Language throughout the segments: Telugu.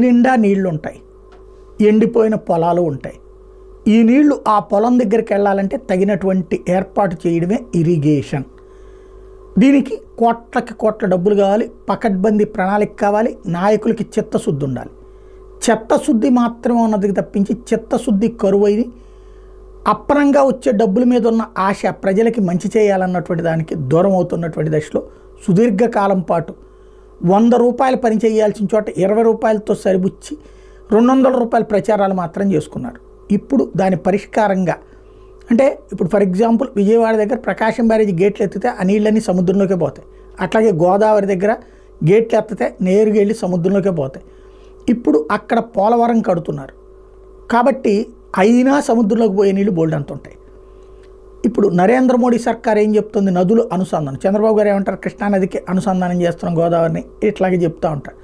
నిండా నీళ్లు ఉంటాయి, ఎండిపోయిన పొలాలు ఉంటాయి. ఈ నీళ్లు ఆ పొలం దగ్గరికి వెళ్ళాలంటే తగినటువంటి ఏర్పాటు చేయడమే ఇరిగేషన్. దీనికి కోట్లకి కోట్ల డబ్బులు కావాలి, పకడ్బందీ ప్రణాళిక కావాలి, నాయకులకి చిత్తశుద్ధి ఉండాలి. చిత్తశుద్ధి మాత్రమే ఉన్నది తప్పించి చిత్తశుద్ధి కరువైంది. అప్పనంగా వచ్చే డబ్బుల మీద ఉన్న ఆశ ప్రజలకి మంచి చేయాలన్నటువంటి దానికి దూరం అవుతున్నటువంటి దశలో సుదీర్ఘకాలం పాటు 100 రూపాయలు పని చేయాల్సిన చోట 20 రూపాయలతో సరిపుచ్చి 200 రూపాయల ప్రచారాలు మాత్రం చేసుకున్నారు. ఇప్పుడు దాని పరిష్కారంగా అంటే ఇప్పుడు ఫర్ ఎగ్జాంపుల్ విజయవాడ దగ్గర ప్రకాశం బ్యారేజ్ గేట్లు ఎత్తితే ఆ నీళ్ళన్నీ సముద్రంలోకే పోతాయి. అట్లాగే గోదావరి దగ్గర గేట్లు ఎత్తితే నేరుగా వెళ్ళి సముద్రంలోకే పోతాయి. ఇప్పుడు అక్కడ పోలవరం కడుతున్నారు కాబట్టి అయినా సముద్రంలోకి పోయే నీళ్ళు బోల్డ్ అంత ఉంటాయి. ఇప్పుడు నరేంద్ర మోడీ సర్కార్ ఏం చెప్తుంది? నదులు అనుసంధానం. చంద్రబాబు గారు ఏమంటారు? కృష్ణానదికి అనుసంధానం చేస్తున్నాం గోదావరిని, ఇట్లాగే చెప్తూ ఉంటారు.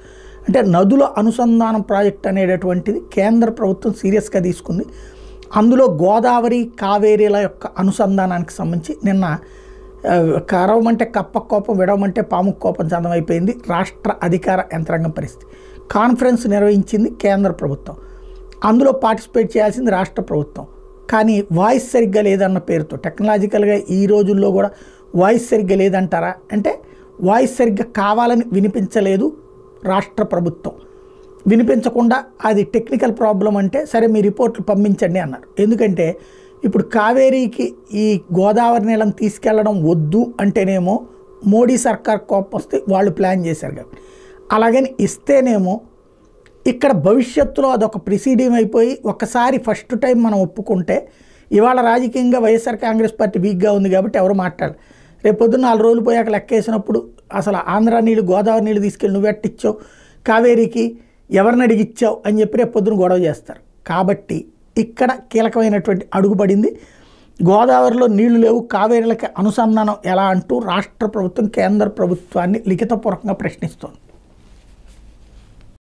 అంటే నదుల అనుసంధానం ప్రాజెక్ట్ అనేటటువంటిది కేంద్ర ప్రభుత్వం సీరియస్గా తీసుకుంది. అందులో గోదావరి కావేరీల యొక్క అనుసంధానానికి సంబంధించి నిన్న కరవమంటే కప్ప కోపం, విడవమంటే పాము కోపం చందమైపోయింది రాష్ట్ర అధికార యంత్రాంగం పరిస్థితి. కాన్ఫరెన్స్ నిర్వహించింది కేంద్ర ప్రభుత్వం, అందులో పార్టిసిపేట్ చేయాల్సింది రాష్ట్ర ప్రభుత్వం. కానీ వాయిస్ సరిగ్గా లేదన్న పేరుతో టెక్నాలజికల్గా ఈ రోజుల్లో కూడా వాయిస్ సరిగ్గా లేదంటారా అంటే వాయిస్ సరిగ్గా కావాలని వినిపించలేదు రాష్ట్ర ప్రభుత్వం. వినిపించకుండా అది టెక్నికల్ ప్రాబ్లం అంటే సరే మీ రిపోర్ట్లు పంపించండి అన్నారు. ఎందుకంటే ఇప్పుడు కావేరీకి ఈ గోదావరి నీళ్ళని తీసుకెళ్లడం వద్దు అంటేనేమో మోడీ సర్కార్ కోపం వస్తే వాళ్ళు ప్లాన్ చేశారు కాబట్టి, అలాగని ఇస్తేనేమో ఇక్కడ భవిష్యత్తులో అదొక ప్రిసీడింగ్ అయిపోయి ఒకసారి ఫస్ట్ టైం మనం ఒప్పుకుంటే ఇవాళ రాజకీయంగా వైఎస్ఆర్ కాంగ్రెస్ పార్టీ వీక్గా ఉంది కాబట్టి ఎవరు మాట్లాడాలి. రేపు పొద్దున్న 4 రోజులు పోయాక లెక్కేసినప్పుడు అసలు ఆంధ్ర నీళ్ళు గోదావరి నీళ్ళు తీసుకెళ్ళి నువ్వెట్టిచ్చావు, కావేరీకి ఎవరిని అడిగిచ్చావు అని చెప్పి రేపు పొద్దున గొడవ చేస్తారు. కాబట్టి ఇక్కడ కీలకమైనటువంటి అడుగుపడింది. గోదావరిలో నీళ్లు లేవు, కావేరీలకి అనుసంధానం ఎలా అంటూ రాష్ట్ర ప్రభుత్వం కేంద్ర ప్రభుత్వాన్ని లిఖితపూర్వకంగా ప్రశ్నిస్తోంది.